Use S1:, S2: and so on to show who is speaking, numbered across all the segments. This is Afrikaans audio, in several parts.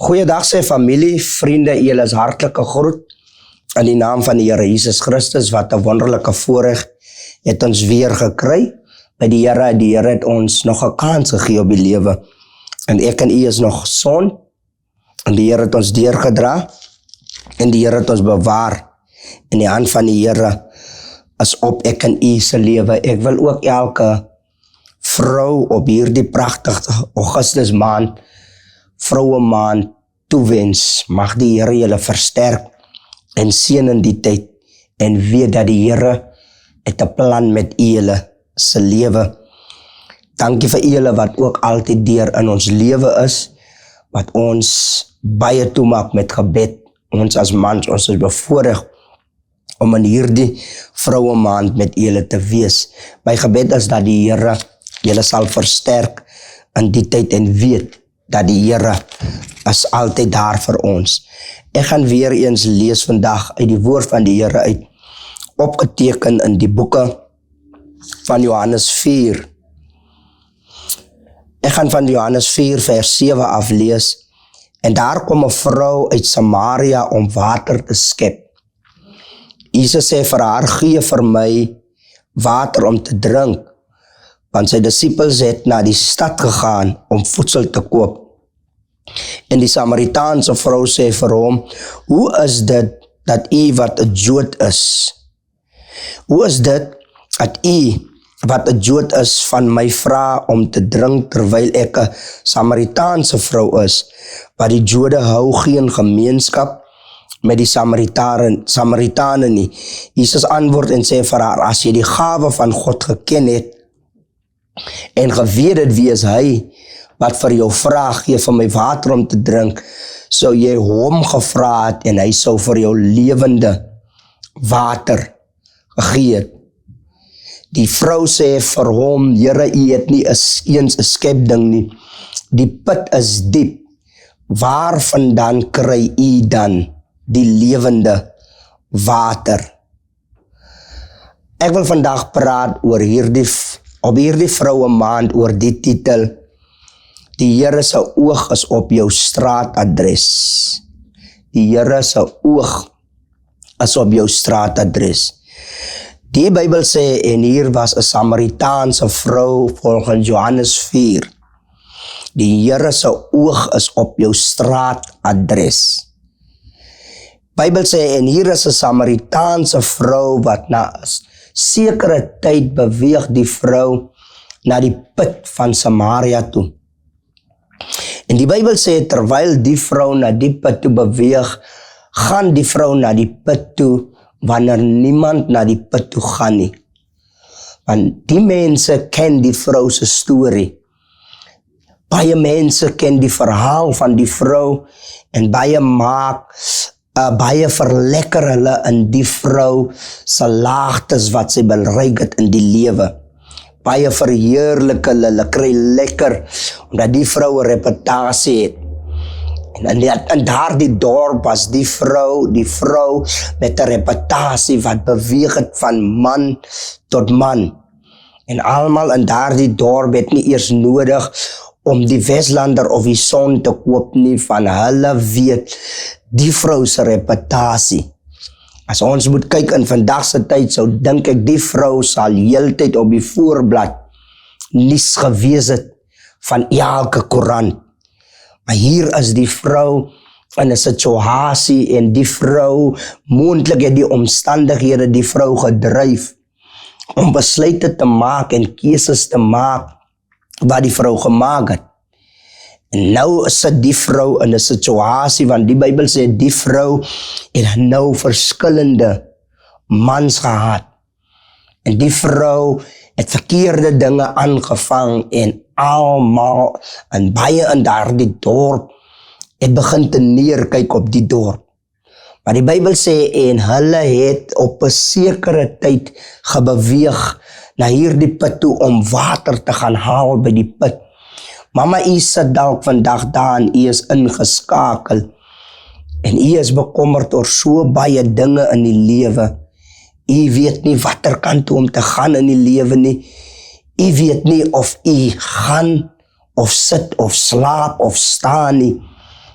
S1: Goeiedag sê familie, vriende, julle is hartlike groet in die naam van die Here Jesus Christus. Wat 'n wonderlike voorreg het ons weer gekry by die Here. Die Here het ons nog 'n kans gegee op die lewe. En ek en u is nog gesond. En die Here het ons deurgedra. En die Here het ons bewaar. In die hand van die Here is op ek en u se lewe. Ek wil ook elke vrou op hierdie pragtige Augustus maand, vroue maand toewens. Mag die Here julle versterk en seën in die tyd. En weet dat die Here het 'n plan met julle se lewe. Dankie vir julle wat ook altyd deur in ons lewe is. Wat ons baie toemaak met gebed. Ons as mans, ons is bevoorreg om in hierdie vroue maand met julle te wees. My gebed is dat die Here julle sal versterk in die tyd en weet dat die Here is altyd daar vir ons. Ek gaan weer eens lees vandag uit die woord van die Here uit, opgeteken in die boeke van Johannes 4. Ek gaan van Johannes 4 vers 7 aflees. En daar kom 'n vrou uit Samaria om water te skep. Jesus sê vir haar, gee vir my water om te drink, want sy disippels het na die stad gegaan om voedsel te koop. En die Samaritaanse vrou sê vir hom, hoe is dit dat u wat 'n Jood is? Hoe is dit dat u wat 'n Jood is van my vra om te drink terwyl ek 'n Samaritaanse vrou is? Want die Jode hou geen gemeenskap met die Samaritane nie. Jesus antwoord en sê vir haar, as jy die gawe van God geken het en geweet het wie is hy wat vir jou vra, gee vir my water om te drink, sou jy hom gevra het en hy sou vir jou lewende water gegee het. Die vrou sê vir hom, Here, u het nie eens 'n skepding nie. Die put is diep. Waarvandaan kry u dan die lewende water? Ek wil vandag praat oor op hierdie vroue maand oor die titel, die Here se oog is op jou straatadres. Die Here se oog is op jou straatadres. Die Bybel sê, en hier was 'n Samaritaanse vrou volgens Johannes 4. Die Here se oog is op jou straatadres. Bybel sê, en hier is 'n Samaritaanse vrou wat na 'n sekere tyd beweeg die vrou na die put van Samaria toe. En die Bybel sê, terwyl die vrou na die put toe beweeg, gaan die vrou na die put toe, wanneer niemand na die put toe gaan nie. Want die mense ken die vrou se storie. Baie mense ken die verhaal van die vrou en baie verlekker hulle in die vrou se laagtes wat sy bereik het in die lewe. Baie verheerlik hulle kry lekker omdat die vrou 'n reputasie het. En in daardie dorp was die vrou met 'n reputasie wat beweeg het van man tot man. En almal in daardie dorp het nie eers nodig om die Westlander of die son te koop nie, van hulle weet die vrou se reputasie. As ons moet kyk in vandag se tyd, sou dink ek die vrou sal heeltyd op die voorblad nuus gewees het van elke koerant. Maar hier is die vrou in 'n situasie en die vrou, moontlik het die omstandighede die vrou gedryf om besluite te maak en keuses te maak wat die vrou gemaak het. En nou sit die vrou in 'n situasie, want die Bybel sê die vrou het nou verskillende mans gehad. En die vrou het verkeerde dinge aangevang en almal en baie in daardie dorp het begin te neerkyk op die dorp. Maar die Bybel sê, en hulle het op 'n sekere tyd gebeweeg na hierdie put toe om water te gaan haal by die put. Mama, u sit dalk vandag daar en u is ingeskakel en u is bekommerd oor so baie dinge in die lewe. U weet nie watter kant toe om te gaan in die lewe nie. U weet nie of u gaan of sit of slaap of staan nie.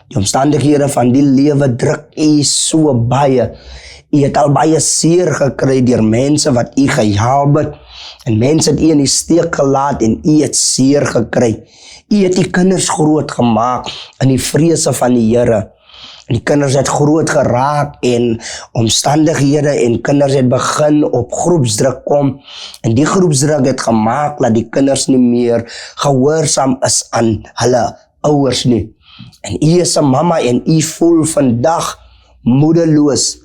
S1: Die omstandighede van die lewe druk u so baie. U het al baie seer gekry deur mense wat u gehelp het, en mense het u in die steek gelaat en u het seer gekry. U het die kinders groot gemaak in die vrese van die Here. En die kinders het groot geraak en omstandighede en kinders het begin op groepsdruk kom. En die groepsdruk het gemaak dat die kinders nie meer gehoorsaam is aan hulle ouers nie. En u is 'n mamma en u voel vandag moedeloos.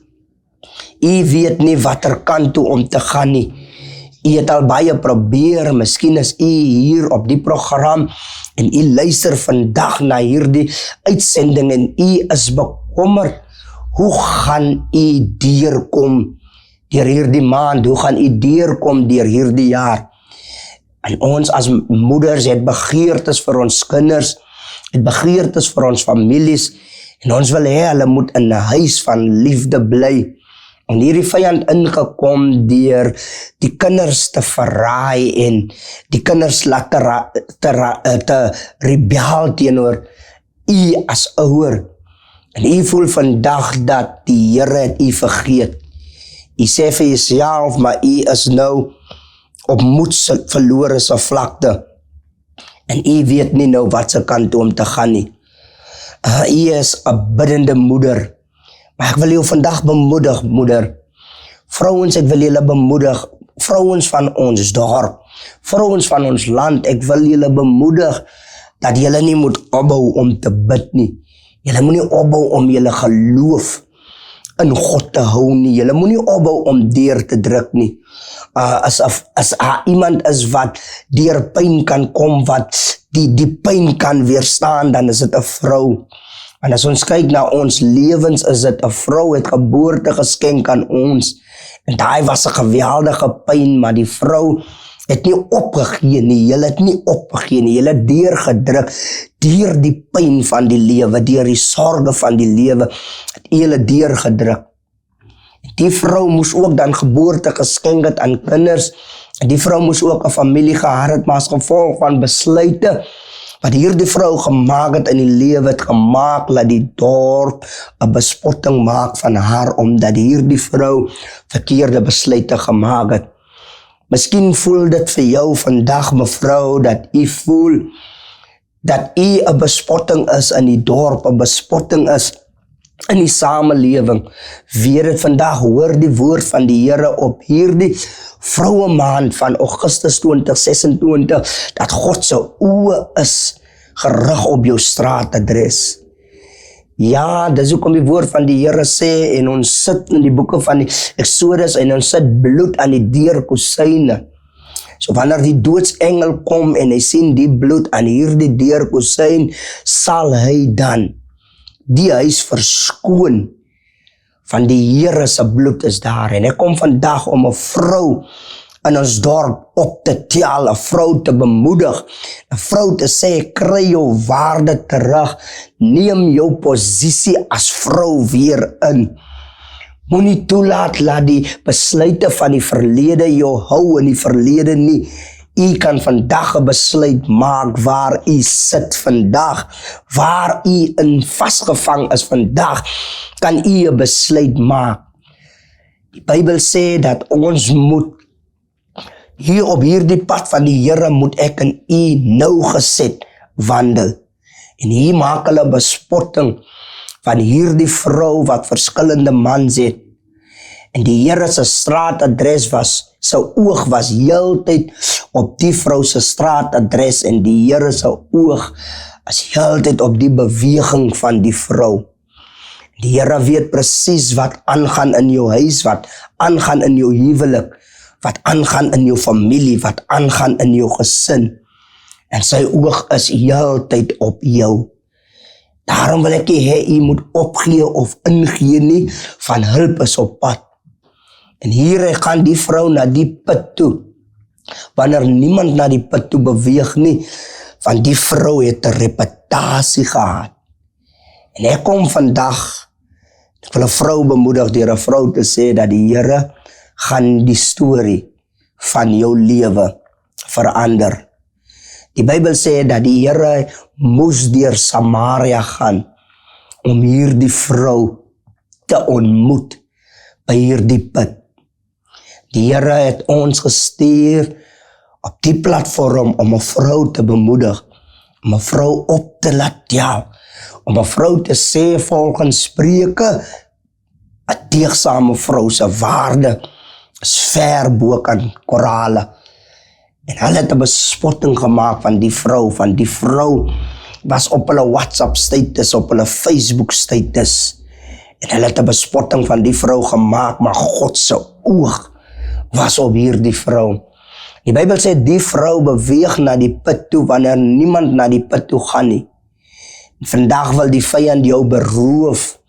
S1: U weet nie watter kant toe om te gaan nie. U het al baie probeer, miskien is u hier op die program en u luister vandag na hierdie uitsending en u is bekommerd. Hoe gaan u deurkom deur hierdie maand? Hoe gaan u deurkom deur hierdie jaar? En ons as moeders het begeertes vir ons kinders, het begeertes vir ons families, en ons wil hê hulle moet in 'n huis van liefde bly. En hierdie vyand ingekom deur die kinders te verraai en die kinders laat te rebel teenoor u as ouer. En u voel vandag dat die Here het u vergeet. U sê vir jouself, maar u is nou op moedverlore se vlakte. En u weet nie nou wat se kant toe om te gaan nie. U is 'n biddende moeder. Maar ek wil jou vandag bemoedig, moeder. Vrouens, ek wil julle bemoedig. Vrouens van ons dorp, vrouens van ons land, ek wil julle bemoedig dat julle nie moet opbou om te bid nie. Julle moet nie opbou om julle geloof in God te hou nie. Julle moet nie opbou om deur te druk nie. As iemand is wat deur pyn kan kom, wat die pyn kan weerstaan, dan is dit 'n vrou. En as ons kyk na ons lewens, is dit 'n vrou het geboorte geskenk aan ons. En daai was 'n geweldige pyn, maar die vrou het nie opgegee nie. Julle het nie opgegee nie. Julle het deurgedruk deur die pyn van die lewe, deur die sorge van die lewe, het julle deurgedruk. Die vrou moes ook dan geboorte geskenk het aan kinders. En die vrou moes ook 'n familie gehad het, maar as gevolg van besluite wat hierdie vrou gemaak het in die lewe, het gemaak dat die dorp 'n bespotting maak van haar, omdat hierdie vrou verkeerde besluite gemaak het. Miskien voel dit vir jou vandag, mevrou, dat u voel dat u 'n bespotting is in die dorp, 'n bespotting is in die samelewing. Weet dit vandag, hoor die woord van die Here op hierdie vroue maand van Augustus 2026, dat God se oë is gerig op jou straatadres. Ja, dis hoekom die woord van die Here sê, en ons sit in die boeke van die Exodus en ons sit bloed aan die deurkusyne. So wanneer die doodsengel kom en hy sien die bloed aan hierdie deurkusyn, sal hy dan die huis verskoon van die Here se bloed is daar. En ek kom vandag om 'n vrou in ons dorp op te tel, 'n vrou te bemoedig, 'n vrou te sê, kry jou waarde terug, neem jou posisie as vrou weer in. Moenie toelaat dat die besluite van die verlede jou hou in die verlede nie. U kan vandag 'n besluit maak waar u sit vandag, waar u in vasgevang is vandag, kan u 'n besluit maak. Die Bybel sê dat ons moet hier op hierdie pad van die Here moet ek en u nougeset wandel. En hier maak hulle bespotting van hierdie vrou wat verskillende mans het. En die Here se straatadres sy oog was heeltyd op die vrou se straatadres, en die Here se oog is heeltyd op die beweging van die vrou. Die Here weet presies wat aangaan in jou huis, wat aangaan in jou huwelik, wat aangaan in jou familie, wat aangaan in jou gesin. En sy oog is heeltyd op jou. Daarom wil ek hê u moet opgee of ingee nie, van hulp is op pad. En hier gaan die vrou na die put toe, wanneer niemand na die put toe beweeg nie, want die vrou het 'n reputasie gehad. En ek kom vandag, ek wil 'n vrou bemoedig deur 'n vrou te sê dat die Here gaan die storie van jou lewe verander. Die Bybel sê dat die Here moes deur Samaria gaan. om hierdie vrou te ontmoet by hierdie put. Die Here het ons gestuur op die platform om 'n vrou te bemoedig, om 'n vrou op te laat tel, om 'n vrou te sê volgens Spreuke, 'n deegsame vrou se waarde is ver bo kan korale. En hulle het 'n bespotting gemaak van die vrou was op hulle WhatsApp status, op hulle Facebook status. En hulle het 'n bespotting van die vrou gemaak, maar God se oog was op hierdie vrou. Die Bybel sê die vrou beweeg na die put toe wanneer niemand na die put toe gaan nie. En vandag wil die vyand jou beroof.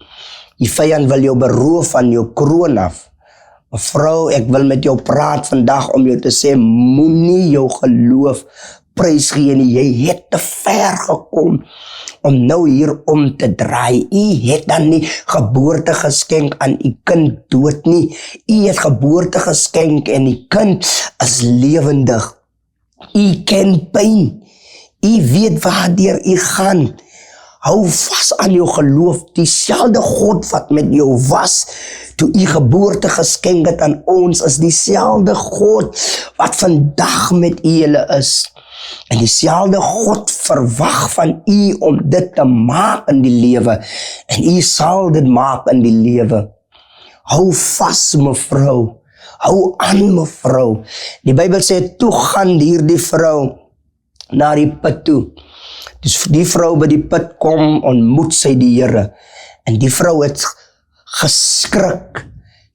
S1: Die vyand wil jou beroof van jou kroon af. Vrou, ek wil met jou praat vandag om jou te sê, moenie jou geloof prysgee nie. Jy het te ver gekom om nou hier om te draai. U het dan nie geboorte geskenk aan u kind dood nie. U het geboorte geskenk en die kind is lewendig. U ken pyn. U weet waardeur u gaan. Hou vas aan jou geloof. Dieselfde God wat met jou was toe u geboorte geskenk het aan ons, is dieselfde God wat vandag met u is. En dieselfde God verwag van u om dit te maak in die lewe. En u sal dit maak in die lewe. Hou vas, mevrou. Hou aan, mevrou. Die Bybel sê, toe gaan hierdie vrou na die put toe. Dus die vrou by die put kom, ontmoet sy die Here. En die vrou het geskrik.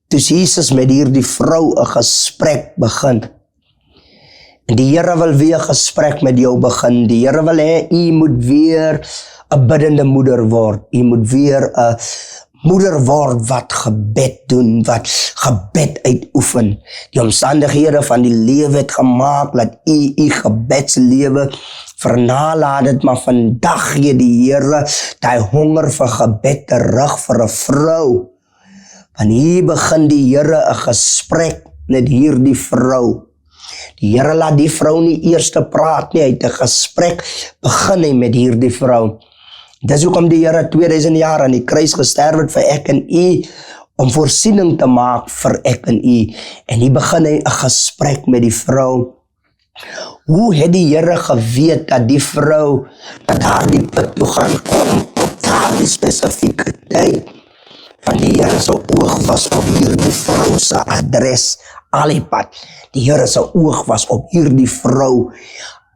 S1: Dus Jesus met hierdie vrou 'n gesprek begin. En die Here wil weer gesprek met jou begin. Die Here wil hê, u moet weer 'n biddende moeder word. U moet weer 'n moeder word wat gebed doen, wat gebed uitoefen. Die omstandighede van die lewe het gemaak dat u gebedslewe vernalaat het, maar vandag gee die Here die honger vir gebed terug vir 'n vrou. Van hier begin die Here 'n gesprek met hierdie vrou. Die Here laat die vrou nie eers te praat nie, hy het 'n gesprek begin met hierdie vrou. Dis hoekom die Here 2000 jaar aan die kruis gesterf het vir ek en u, om voorsiening te maak vir ek en u. En hier begin hy 'n gesprek met die vrou. Hoe het die Here geweet dat die vrou dat haar die put toe gaan kom op daardie spesifieke tyd? Van die Here se oog was op hierdie vrou se adres, alipad. Die Here se oog was op hierdie vrou,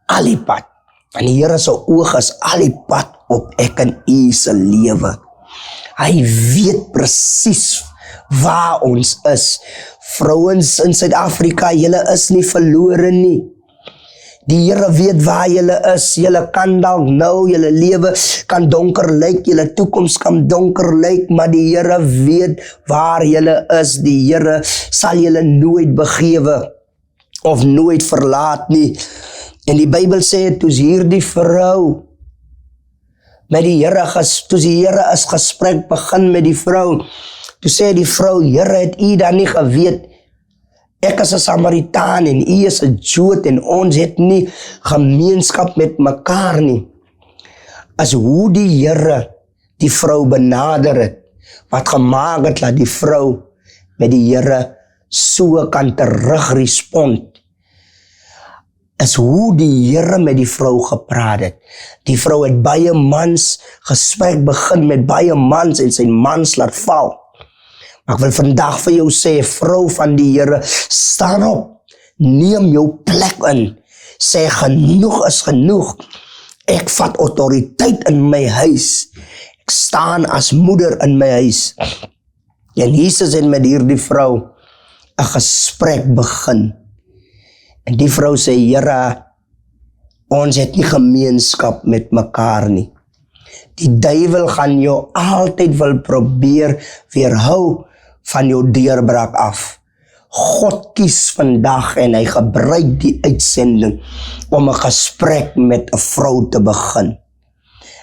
S1: alipad. En die Here se oog is alipad op ek en u se lewe. Hy weet presies waar ons is. Vrouens in Suid-Afrika, julle is nie verlore nie. Die Here weet waar julle is. Julle kan dalk nou, julle lewe kan donker lyk, julle toekoms kan donker lyk, maar die Here weet waar julle is. Die Here sal julle nooit begewe of nooit verlaat nie. En die Bybel sê, toe hierdie vrou met die Here, toe die Here is gesprek begin met die vrou, toe sê die vrou, Here, het u dan nie geweet, ek is 'n Samaritaan en u is 'n Jood en ons het nie gemeenskap met mekaar nie. As hoe die Here die vrou benader het, wat gemaak het dat die vrou met die Here so kan terugrespond, is hoe die Here met die vrou gepraat het. Die vrou het baie mans gesprek begin met baie mans en sy mans laat val. Maar ek wil vandag vir jou sê, vrou van die Here, staan op, neem jou plek in, sê genoeg is genoeg, ek vat autoriteit in my huis, ek staan as moeder in my huis. En Jesus het met hierdie vrou 'n gesprek begin. En die vrou sê, Here, ons het nie gemeenskap met mekaar nie. Die duiwel gaan jou altyd wil probeer weerhou van jou deurbraak af. God kies vandag en hy gebruik die uitsending om 'n gesprek met 'n vrou te begin.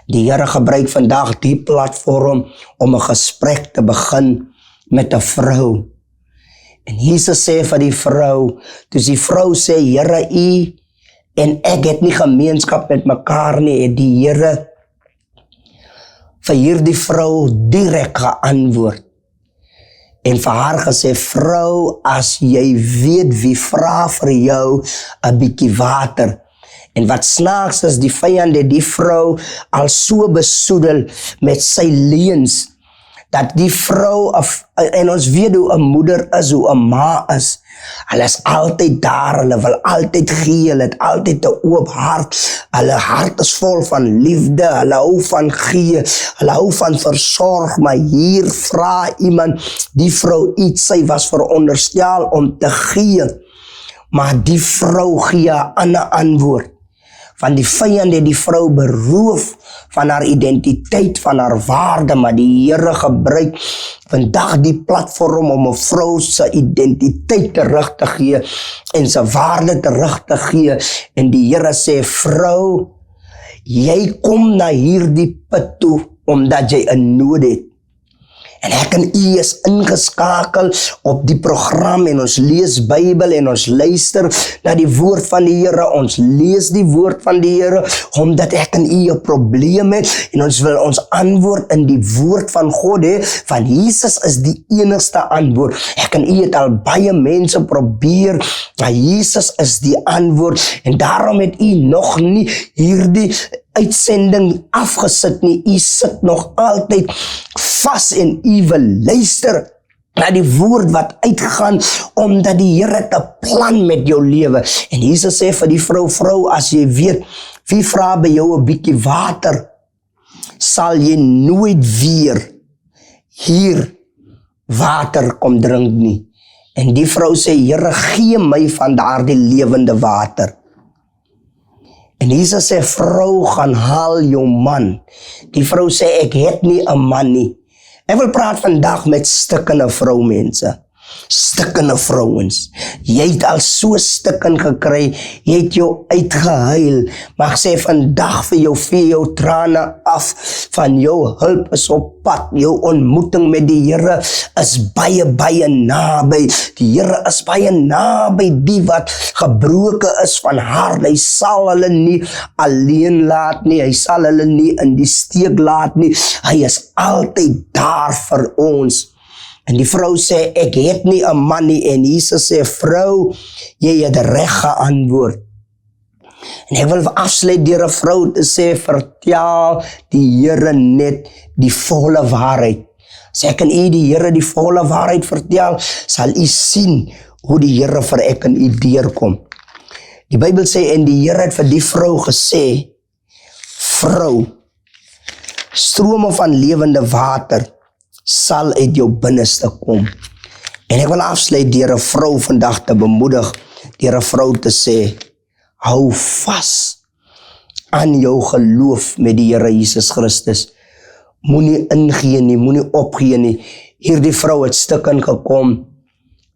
S1: Die Here gebruik vandag die platform om 'n gesprek te begin met 'n vrou. En Jesus sê vir die vrou, toe die vrou sê, Here, u en ek het nie gemeenskap met mekaar nie, het die Here vir hierdie vrou direk geantwoord en vir haar gesê, vrou, as jy weet wie vra vir jou 'n bietjie water. En wat snaaks is, die vyand het die vrou al so besoedel met sy leuns, dat die vrou, en ons weet hoe 'n moeder is, hoe 'n ma is, hulle is altyd daar, hulle wil altyd gee, hulle het altyd 'n oop hart, hulle hart is vol van liefde, hulle hou van gee, hulle hou van versorg, maar hier vra iemand, die vrou iets, sy was veronderstel om te gee, maar die vrou gee 'n ander antwoord. Van die vyand het die vrou beroof van haar identiteit, van haar waarde, maar die Here gebruik vandag die platform om 'n vrou se identiteit terug te gee en sy waarde terug te gee. En die Here sê, vrou, jy kom na hierdie put toe omdat jy 'n nood het. En ek en u is ingeskakel op die program en ons lees Bybel en ons luister na die woord van die Here. Ons lees die woord van die Here omdat ek en u 'n probleem het en ons wil ons antwoord in die woord van God hê. Van Jesus is die enigste antwoord. Ek en u het al baie mense probeer, maar Jesus is die antwoord en daarom het u nog nie hierdie uitsending afgesit nie. U sit nog altyd vas en u wil luister na die woord wat uitgaan, omdat die Here het 'n plan met jou lewe. En Jesus sê vir die vrou, as jy weet, wie vra by jou 'n bietjie water, sal jy nooit weer hier water kom drink nie. En die vrou sê, Here, gee my van daardie lewende water. En Jesus sê, vrou, gaan haal jou man. Die vrou sê, ek het nie 'n man nie. Ek wil praat vandag met stikkende vroumense. Stikkende vrouens. Jy het al so stikken gekry, jy het jou uitgehuil, maar ek sê vandag vir jou vee jou trane af, van jou hulp is op pad, jou ontmoeting met die Here is baie, baie naby. Die Here is baie naby die wat gebroken is van hart. Hy sal hulle nie alleen laat nie, hy sal hulle nie in die steek laat nie, hy is altyd daar vir ons. En die vrou sê, ek het nie 'n man nie. En Jesus sê, vrou, jy het reg geantwoord. En ek wil afsluit deur 'n vrou te sê, vertel die Here net die volle waarheid. As ek en u die Here die volle waarheid vertel, sal u sien hoe die Here vir ek en u deurkom. Die Bybel sê, en die Here het vir die vrou gesê, vrou, strome van lewende water sal uit jou binneste kom. En ek wil afsluit deur 'n vrou vandag te bemoedig, deur 'n vrou te sê, hou vas aan jou geloof met die Here Jesus Christus. Moenie ingee nie, moenie opgee nie. Hierdie vrou het stukken gekom,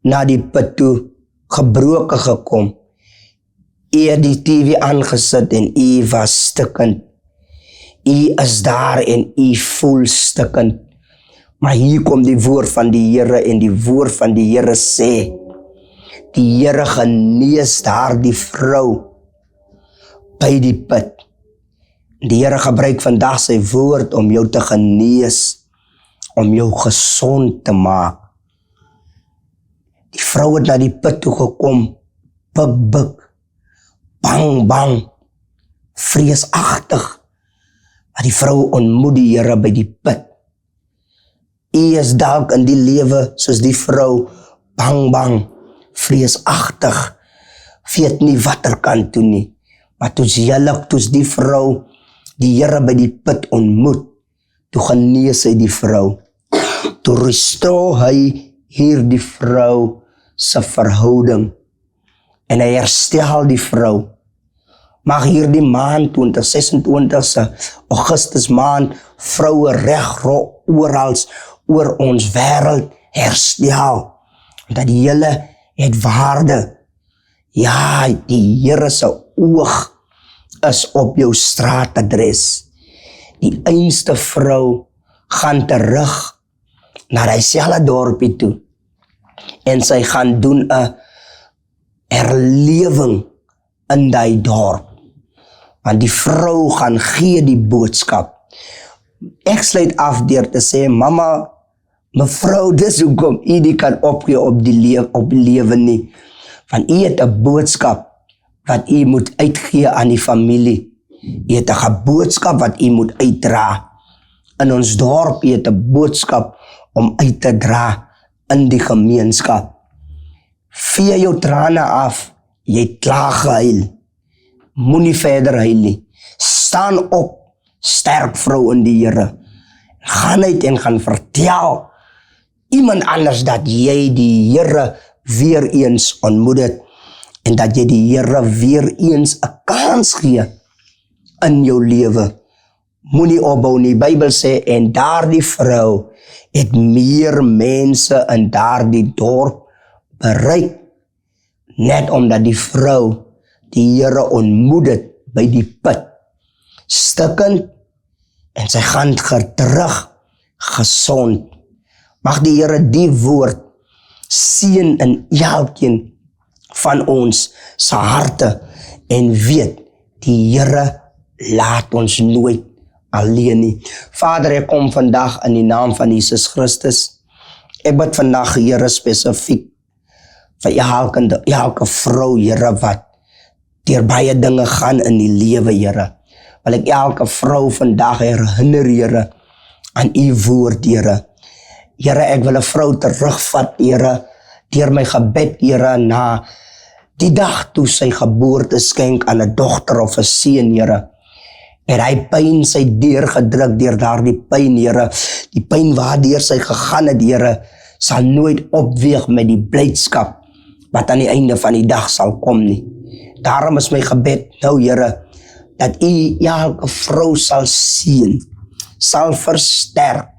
S1: na die put toe, gebroken gekom. U het die TV aangesit en u was stukkend. U is daar en u voel stukkend. Maar hier kom die woord van die Here en die woord van die Here sê, die Here genees daar die vrou by die put. Die Here gebruik vandag sy woord om jou te genees, om jou gesond te maak. Die vrou het na die put toe gekom, buk, bang, vreesagtig. Maar die vrou ontmoet die Here by die put. U is dalk in die lewe soos die vrou, bang, vreesagtig, weet nie wat er kan doen nie. Maar toes die vrou die Here by die put ontmoet, toe genees hy die vrou. Toe restore hy hier die vrou se verhouding en hy herstel die vrou. Mag hier die maand 2026 Augustus maand vroue reg oral oor ons wêreld herstel. Dat die Here het waarde. Ja, die Here se oog is op jou straatadres. Die einste vrou gaan terug na dieselfde dorpie toe. En sy gaan doen 'n herlewing in die dorp. Want die vrou gaan gee die boodskap. Ek sluit af deur te sê, mama, mevrou, dis hoekom u nie kan opgee op die lewe nie. Want u het 'n boodskap wat u moet uitgee aan die familie. U het 'n boodskap wat u moet uitdra. In ons dorp, u het 'n boodskap om uit te dra in die gemeenskap. Vee jou trane af, jy het klaar gehuil. Moenie verder huil nie. Staan op, sterk vrou in die Here. Gaan uit en gaan vertel iemand anders dat jy die Here weer eens ontmoet het en dat jy die Here weer eens 'n kans gee in jou lewe. Moenie opbou nie. Bybel sê, en daardie vrou het meer mense in daardie dorp bereik, net omdat die vrou die Here ontmoet het by die put. Stikkend, en sy gaan terug gesond. Mag die Here die woord seën in elkeen van ons se harte en weet, die Here laat ons nooit alleen nie. Vader, ek kom vandag in die naam van Jesus Christus. Ek bid vandag, Here, spesifiek vir elke vrou, Here, wat deur baie dinge gaan in die lewe, Here. Wil ek elke vrou vandag herinner, Here, aan u woord, Here. Here, ek wil 'n vrou terugvat, Here, deur my gebed, Here, na die dag toe sy geboorte skenk aan 'n dogter of 'n seun, Here. En hy pyn sy deurgedruk deur daardie pyn, Here. Die pyn waardeur sy gegaan het, Here, sal nooit opweeg met die blydskap wat aan die einde van die dag sal kom nie. Daarom is my gebed nou, Here, dat u elke vrou sal seën, sal versterk,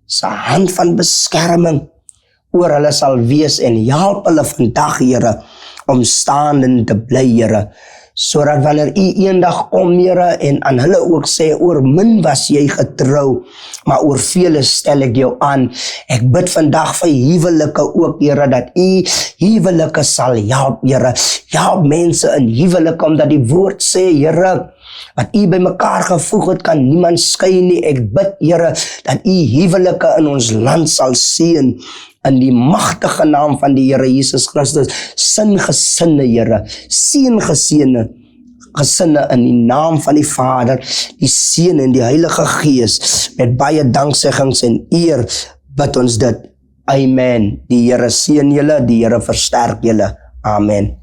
S1: sy hand van beskerming oor hulle sal wees en help hulle vandag, Here, om staande te bly, Here, sodat wanneer u eendag kom, Here, en aan hulle ook sê, oor min was jy getrou, maar oor vele stel ek jou aan. Ek bid vandag vir huwelike ook, Here, dat u huwelike sal help, Here. Help mense in huwelike, omdat die woord sê, Here, wat u by mekaar gevoeg het, kan niemand skei nie. Ek bid, Here, dat u huwelike in ons land sal seën, in die magtige naam van die Here Jesus Christus. Sin gesinne, Here, seën gesinne in die naam van die Vader, die Seun en die Heilige Gees. Met baie dankseggings en eer bid ons dit. Amen. Die Here seën julle, die Here versterk julle. Amen.